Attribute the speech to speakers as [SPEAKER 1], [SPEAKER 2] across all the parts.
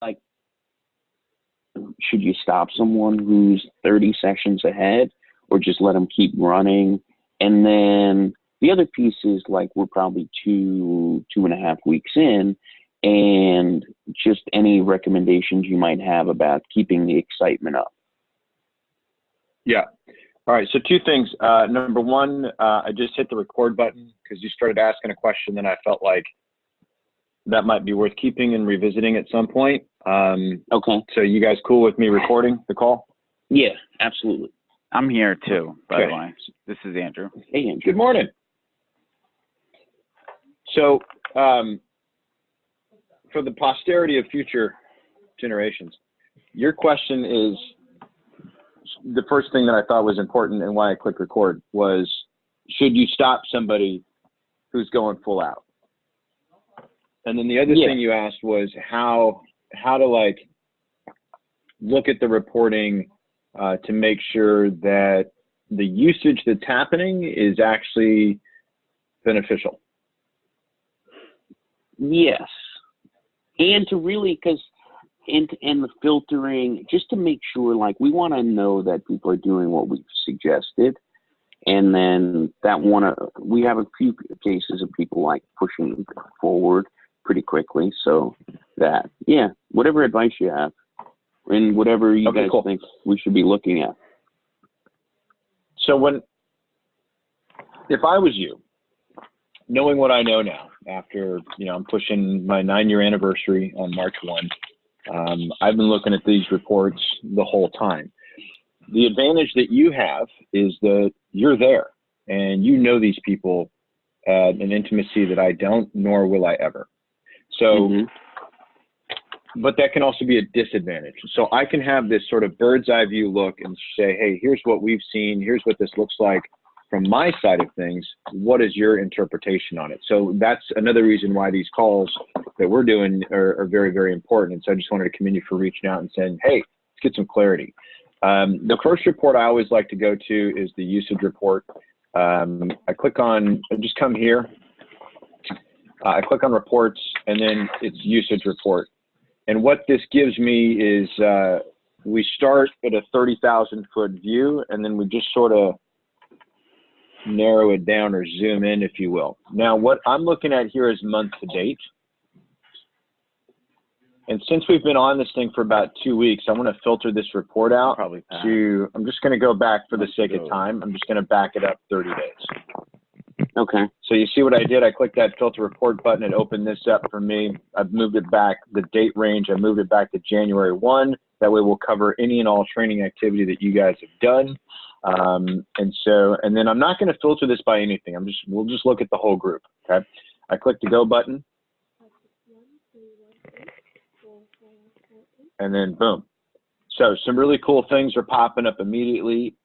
[SPEAKER 1] like, should you stop someone who's 30 sessions ahead or just let them keep running? And then the other piece is like, we're probably 2.5 weeks in, and just any recommendations you might have about keeping the excitement up.
[SPEAKER 2] Yeah. All right. So two things. Number one, I just hit the record button because you started asking a question that I felt like that might be worth keeping and revisiting at some point.
[SPEAKER 1] Okay.
[SPEAKER 2] So you guys cool with me recording the call?
[SPEAKER 1] Yeah, absolutely.
[SPEAKER 3] I'm here too, by the way. This is Andrew.
[SPEAKER 1] Hey, Andrew.
[SPEAKER 2] Good morning. So for the posterity of future generations, your question is the first thing that I thought was important, and why I clicked record was, should you stop somebody who's going full out? And then the other thing you asked was how to like look at the reporting to make sure that the usage that's happening is actually beneficial.
[SPEAKER 1] Yes. And to really, because and the filtering, just to make sure, like, we want to know that people are doing what we've suggested. And then we have a few cases of people like pushing forward pretty quickly. So that, whatever advice you have and whatever you guys think we should be looking at.
[SPEAKER 2] So if I was you, knowing what I know now, after, I'm pushing my 9-year anniversary on March 1, I've been looking at these reports the whole time. The advantage that you have is that you're there and you know these people at an intimacy that I don't, nor will I ever. So, but that can also be a disadvantage. So I can have this sort of bird's eye view look and say, hey, here's what we've seen. Here's what this looks like from my side of things. What is your interpretation on it? So that's another reason why these calls that we're doing are very, very important. And so I just wanted to commend you for reaching out and saying, hey, let's get some clarity. The first report I always like to go to is the usage report. I just come here. I click on reports, and then it's usage report. And what this gives me is we start at a 30,000 foot view, and then we just sort of narrow it down or zoom in, if you will. Now, what I'm looking at here is month to date. And since we've been on this thing for about 2 weeks, I want to filter this report out I'm just going to go back for the sake of time. I'm just going to back it up 30 days.
[SPEAKER 1] Okay.
[SPEAKER 2] So you see what I did? I clicked that filter report button. It opened this up for me. I've moved it back, the date range. I moved it back to January 1. That way we'll cover any and all training activity that you guys have done. And then I'm not going to filter this by anything. We'll just look at the whole group. Okay. I click the go button. And then boom. So some really cool things are popping up immediately,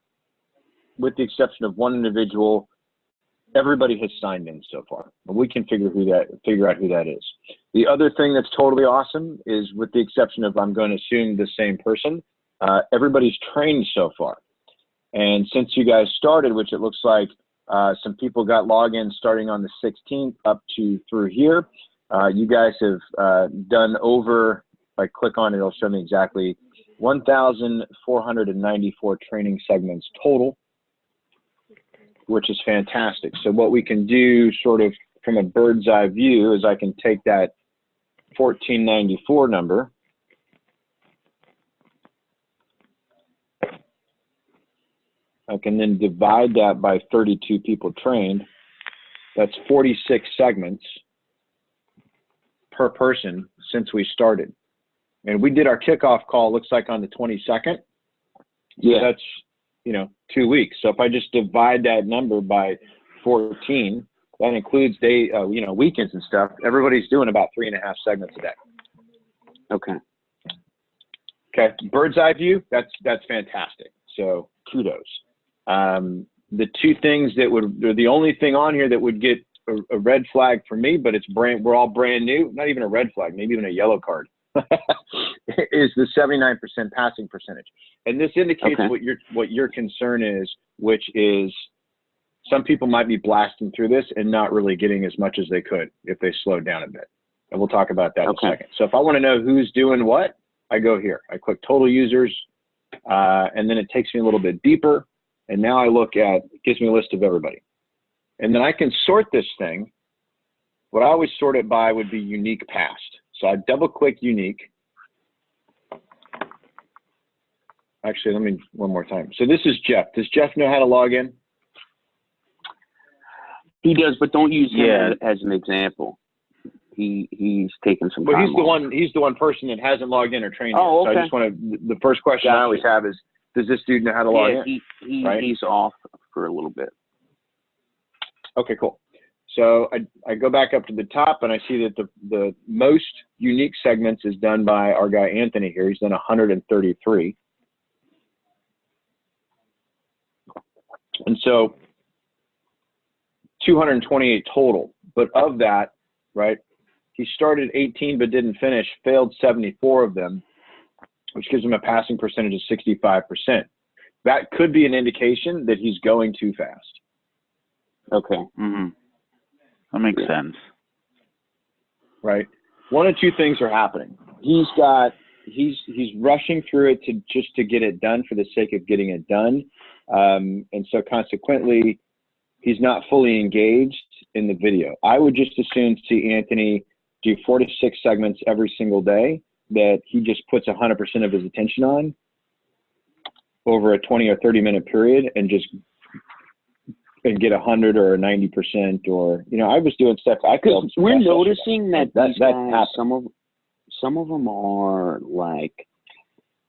[SPEAKER 2] with the exception of one individual. Everybody has signed in so far. We can figure out who that is. The other thing that's totally awesome is, with the exception of, I'm going to assume, the same person, everybody's trained so far. And since you guys started, which it looks like some people got logins starting on the 16th up to through here, you guys have done over, if I click on it, it'll show me exactly 1,494 training segments total, which is fantastic. So what we can do sort of from a bird's eye view is I can take that 1,494 number, I can then divide that by 32 people trained. That's 46 segments per person since we started. And we did our kickoff call, looks like on the 22nd.
[SPEAKER 1] Yeah.
[SPEAKER 2] So that's, 2 weeks. So if I just divide that number by 14, that includes weekends and stuff. Everybody's doing about 3.5 segments a day.
[SPEAKER 1] Okay.
[SPEAKER 2] Okay. Bird's eye view. That's fantastic. So kudos. The two things they're the only thing on here that would get a red flag for me, but we're all brand new, not even a red flag, maybe even a yellow card, is the 79% passing percentage. And this indicates what your concern is, which is some people might be blasting through this and not really getting as much as they could if they slowed down a bit. and we'll talk about that in a
[SPEAKER 1] Okay.
[SPEAKER 2] second. So if I want to know who's doing what, I go here. I click total users, and then it takes me a little bit deeper, and now I look at, it gives me a list of everybody. And then I can sort this thing. What I always sort it by would be unique past. So I double click unique. Actually, let me one more time. So this is Jeff. Does Jeff know how to log in?
[SPEAKER 1] He does, but don't use him as an example. He's taken some time.
[SPEAKER 2] Well, he's the one person that hasn't logged in or trained yet.
[SPEAKER 1] Oh, okay.
[SPEAKER 2] So I just want to, the first question I always have is, does this dude know how to log in? Right?
[SPEAKER 1] He's off for a little bit.
[SPEAKER 2] Okay, cool. So I go back up to the top and I see that the most unique segments is done by our guy Anthony here. He's done 133. And so 228 total. But of that, right, he started 18 but didn't finish, failed 74 of them, which gives him a passing percentage of 65%. That could be an indication that he's going too fast.
[SPEAKER 1] Okay.
[SPEAKER 3] Mm-hmm. That makes sense.
[SPEAKER 2] Right. One of two things are happening. He's rushing through it to get it done for the sake of getting it done. And so consequently, he's not fully engaged in the video. I would just as soon see Anthony do 4 to 6 segments every single day that he just puts 100% of his attention on over a 20 or 30 minute period and get 100 or 90%, or, you know, I was doing stuff.
[SPEAKER 1] We're noticing that these guys,
[SPEAKER 2] happens.
[SPEAKER 1] some of them are like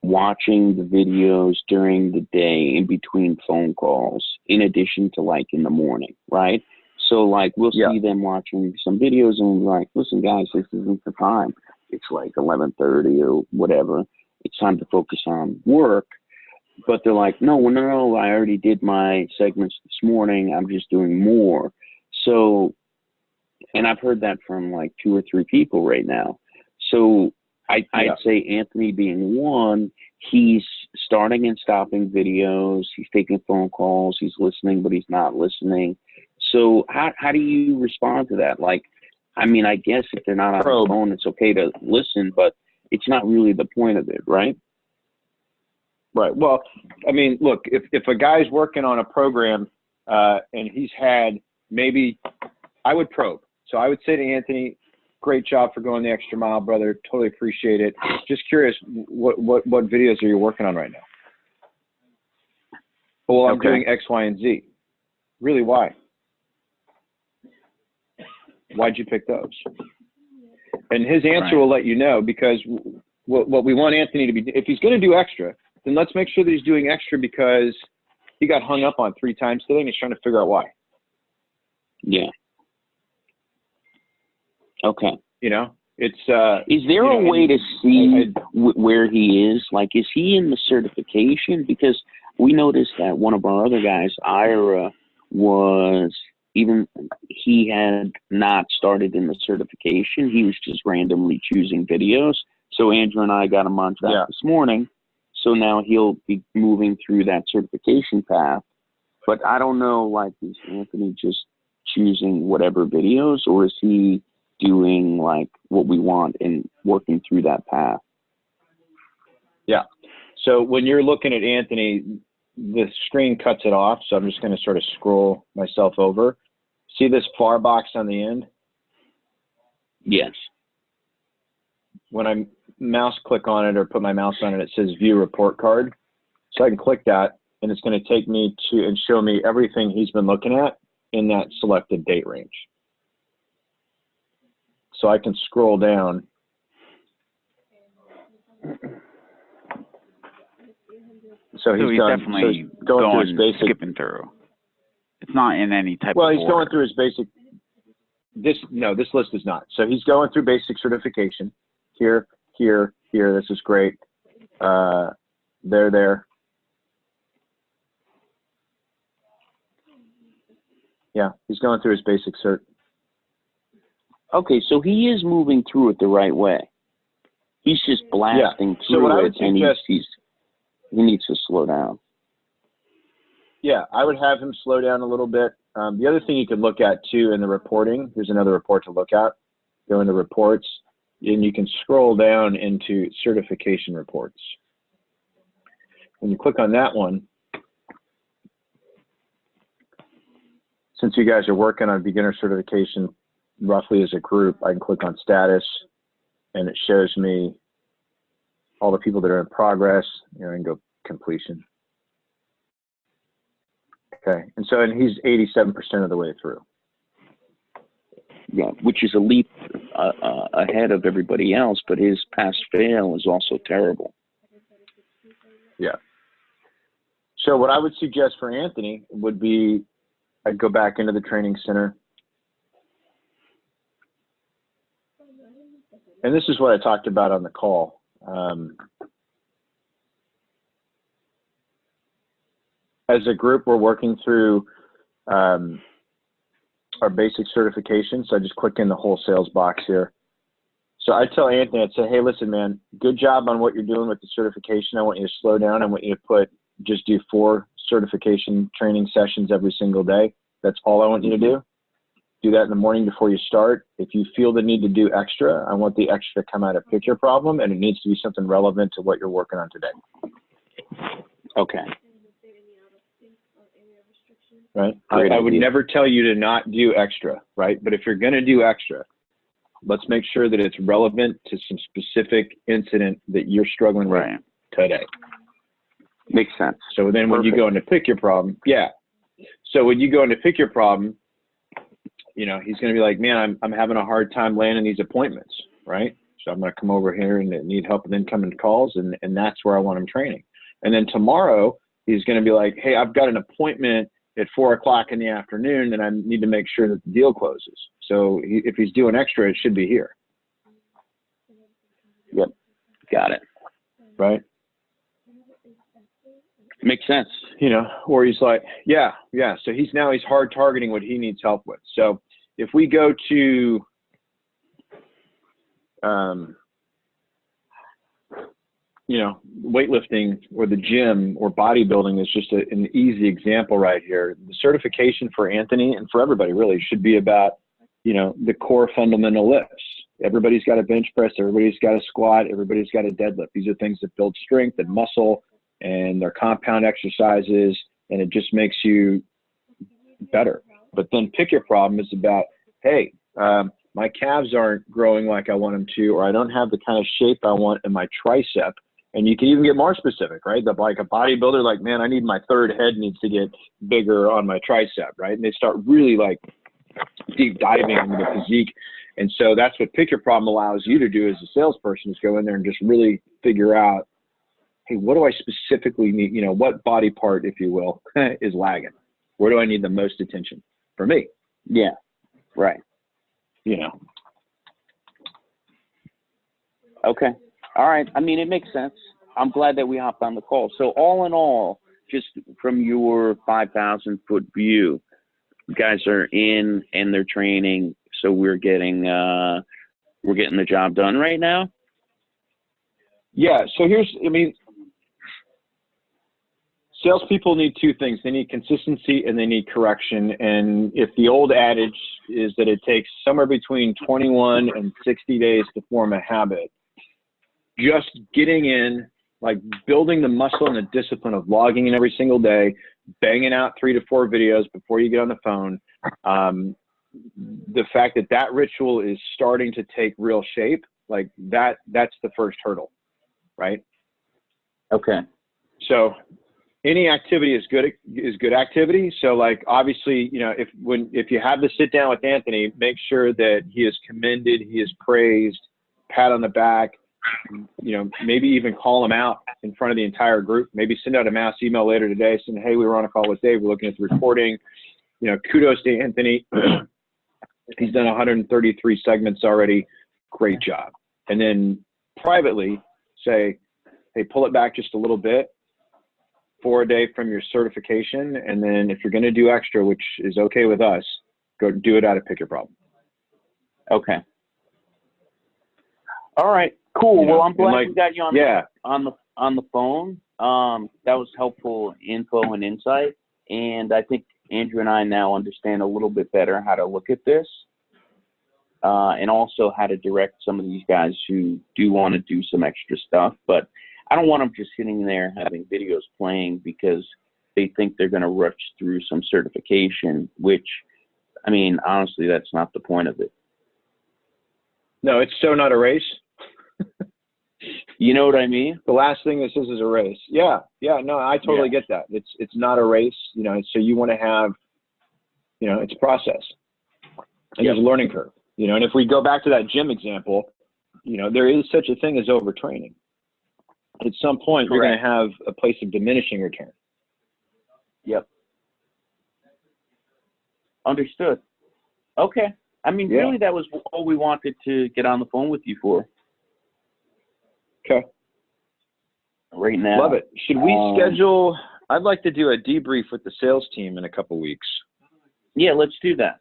[SPEAKER 1] watching the videos during the day in between phone calls, in addition to like in the morning, right? So like we'll see them watching some videos and we're like, listen guys, this isn't the time. It's like 11:30 or whatever. It's time to focus on work. But they're like, no, I already did my segments this morning. I'm just doing more. So, and I've heard that from like 2 or 3 people right now. So I'd say Anthony being one, he's starting and stopping videos. He's taking phone calls. He's listening, but he's not listening. So how do you respond to that? Like, I mean, I guess if they're not on the phone, it's okay to listen, but it's not really the point of it, right?
[SPEAKER 2] Right. Well, I mean, look, if a guy's working on a program and he's had maybe, I would probe. So I would say to Anthony, great job for going the extra mile, brother. Totally appreciate it. Just curious, what videos are you working on right now? Well, I'm doing X, Y, and Z. Really, why? Why'd you pick those? And his answer will let you know, because what we want Anthony to be, if he's going to do extra, then let's make sure that he's doing extra because he got hung up on 3 times today and he's trying to figure out why.
[SPEAKER 1] Yeah. Okay.
[SPEAKER 2] You know, it's
[SPEAKER 1] is there a way to see where he is? Like, is he in the certification? Because we noticed that one of our other guys, Ira, he had not started in the certification. He was just randomly choosing videos. So Andrew and I got him on track this morning. So now he'll be moving through that certification path. But I don't know, like, is Anthony just choosing whatever videos, or is he doing like what we want and working through that path?
[SPEAKER 2] Yeah. So when you're looking at Anthony, the screen cuts it off. So I'm just going to sort of scroll myself over. See this far box on the end?
[SPEAKER 1] Yes.
[SPEAKER 2] When I mouse click on it or put my mouse on it, it says view report card. So I can click that and it's going to take me to and show me everything he's been looking at in that selected date range. So I can scroll down. So he's
[SPEAKER 3] definitely
[SPEAKER 2] going through his basic,
[SPEAKER 3] skipping through. It's not in any type of
[SPEAKER 2] order.
[SPEAKER 3] Well,
[SPEAKER 2] he's going through his basic. This list is not. So he's going through basic certification. Here. This is great. There. Yeah, he's going through his basic cert.
[SPEAKER 1] Okay, so he is moving through it the right way. He's just blasting through
[SPEAKER 2] so what
[SPEAKER 1] it,
[SPEAKER 2] I would suggest,
[SPEAKER 1] he needs to slow down.
[SPEAKER 2] Yeah, I would have him slow down a little bit. The other thing you could look at too in the reporting, here's another report to look at, go into reports, and you can scroll down into certification reports. When you click on that one, since you guys are working on beginner certification roughly as a group, I can click on status, and it shows me all the people that are in progress, and go completion. Okay, and he's 87% of the way through.
[SPEAKER 1] Yeah, which is a leap ahead of everybody else, but his pass-fail is also terrible.
[SPEAKER 2] Yeah. So what I would suggest for Anthony would be, I'd go back into the training center. And this is what I talked about on the call. As a group, we're working through our basic certification. So I just click in the whole sales box here. So I tell Anthony, I'd say, hey, listen, man, good job on what you're doing with the certification. I want you to slow down. I want you to just do 4 certification training sessions every single day. That's all I want you to do. Do that in the morning before you start. If you feel the need to do extra, I want the extra to come out of Pick Your Problem, and it needs to be something relevant to what you're working on today.
[SPEAKER 1] Okay.
[SPEAKER 2] Right? I would never tell you to not do extra, right? But if you're going to do extra, let's make sure that it's relevant to some specific incident that you're struggling with today.
[SPEAKER 1] Makes sense.
[SPEAKER 2] So then when you go into Pick Your Problem, So when you go into Pick Your Problem, he's going to be like, man, I'm having a hard time landing these appointments, right? So I'm going to come over here and need help with incoming calls, and that's where I want him training. And then tomorrow, he's going to be like, hey, I've got an appointment at 4 o'clock in the afternoon, and I need to make sure that the deal closes. So if he's doing extra, it should be here.
[SPEAKER 1] Yep, got it.
[SPEAKER 2] Right?
[SPEAKER 1] Makes sense.
[SPEAKER 2] Or he's like, yeah. So he's hard targeting what he needs help with. So if we go to, weightlifting or the gym or bodybuilding is just an easy example right here. The certification for Anthony and for everybody really should be about, the core fundamental lifts. Everybody's got a bench press. Everybody's got a squat. Everybody's got a deadlift. These are things that build strength and muscle, and they're compound exercises, and it just makes you better. But then Pick Your Problem is about, hey, my calves aren't growing like I want them to, or I don't have the kind of shape I want in my tricep. And you can even get more specific, right? Like a bodybuilder, like, man, I need my third head needs to get bigger on my tricep, right? And they start really like deep diving into the physique. And so that's what Pick Your Problem allows you to do as a salesperson, is go in there and just really figure out, hey, what do I specifically need? What body part, if you will, is lagging? Where do I need the most attention for me?
[SPEAKER 1] Yeah, right. Okay. All right. I mean, it makes sense. I'm glad that we hopped on the call. So all in all, just from your 5,000-foot view, guys are in and they're training. So we're getting the job done right now.
[SPEAKER 2] Yeah. So salespeople need 2 things. They need consistency and they need correction. And if the old adage is that it takes somewhere between 21 and 60 days to form a habit, just getting in, like building the muscle and the discipline of logging in every single day, banging out 3 to 4 videos before you get on the phone. The fact that ritual is starting to take real shape, like that's the first hurdle, right?
[SPEAKER 1] Okay.
[SPEAKER 2] So any activity is good activity. So like, obviously, if you have to sit down with Anthony, make sure that he is commended, he is praised, pat on the back, maybe even call him out in front of the entire group. Maybe send out a mass email later today saying, hey, we were on a call with Dave. We're looking at the recording. Kudos to Anthony. He's done 133 segments already. Great job. And then privately say, hey, pull it back just a little bit, 4 a day from your certification. And then if you're going to do extra, which is okay with us, go do it out of Pick Your Problem.
[SPEAKER 1] Okay. All right. Cool. Well, I'm glad we got you on the phone. That was helpful info and insight. And I think Andrew and I now understand a little bit better how to look at this. and also how to direct some of these guys who do want to do some extra stuff. But I don't want them just sitting there having videos playing because they think they're going to rush through some certification, which, I mean, honestly, that's not the point of it.
[SPEAKER 2] No, it's so not a race.
[SPEAKER 1] You know what I mean?
[SPEAKER 2] The last thing this is a race. Yeah, no, I totally get that. It's not a race, you know, so you want to have, you know, it's a process. And there's a learning curve, you know, and if we go back to that gym example, you know, there is such a thing as overtraining. At some point, you're going to have a place of diminishing return.
[SPEAKER 1] Yep. Understood. Okay. I mean, really, that was all we wanted to get on the phone with you for.
[SPEAKER 2] Okay.
[SPEAKER 1] Right now.
[SPEAKER 2] Love it. Should we schedule? I'd like to do a debrief with the sales team in a couple weeks.
[SPEAKER 1] Yeah, let's do that.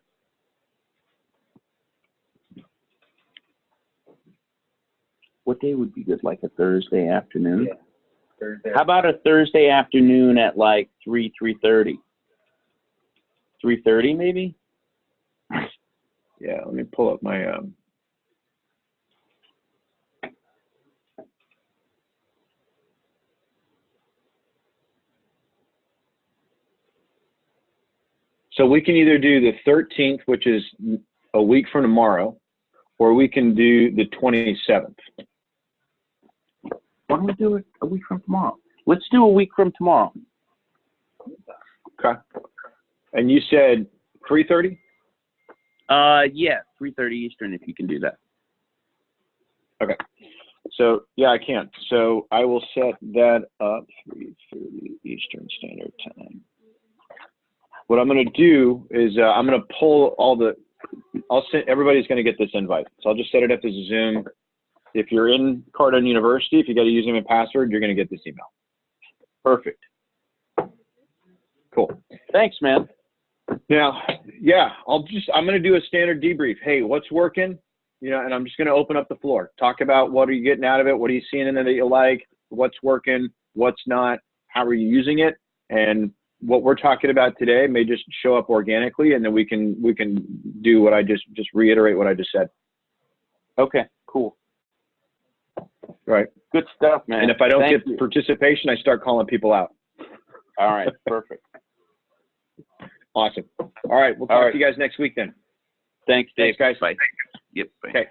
[SPEAKER 1] What day would be good? Like a Thursday afternoon?
[SPEAKER 2] Yeah. Thursday.
[SPEAKER 1] How about a Thursday afternoon at like 3:30? 3:30 maybe?
[SPEAKER 2] Yeah, let me pull up my So we can either do the 13th, which is a week from tomorrow, or we can do the 27th.
[SPEAKER 1] Why don't we do it a week from tomorrow? Let's do a week from tomorrow.
[SPEAKER 2] Okay. And you said 3:30?
[SPEAKER 1] Yeah, 3:30 Eastern if you can do that.
[SPEAKER 2] Okay. So yeah, I can. So I will set that up 3:30 Eastern Standard Time. What I'm going to do is I'm going to pull all the. I'll send. Everybody's going to get this invite. So I'll just set it up as a Zoom. If you're in Cardone University, if you got a username and password, you're going to get this email.
[SPEAKER 1] Perfect.
[SPEAKER 2] Cool.
[SPEAKER 1] Thanks, man.
[SPEAKER 2] Now, yeah, I'm going to do a standard debrief. Hey, what's working? You know, and I'm just going to open up the floor. Talk about what are you getting out of it? What are you seeing in it that you like? What's working? What's not? How are you using it? And what we're talking about today may just show up organically, and then we can do what I just reiterate what I just said.
[SPEAKER 1] Okay, cool.
[SPEAKER 2] Right.
[SPEAKER 1] Good stuff, man.
[SPEAKER 2] And if I don't get participation, I start calling people out.
[SPEAKER 1] All right, perfect.
[SPEAKER 2] Awesome. All right, we'll talk to you guys next week then.
[SPEAKER 1] Thanks, Dave.
[SPEAKER 2] Thanks, guys.
[SPEAKER 1] Bye. Yep. Bye.
[SPEAKER 2] Okay.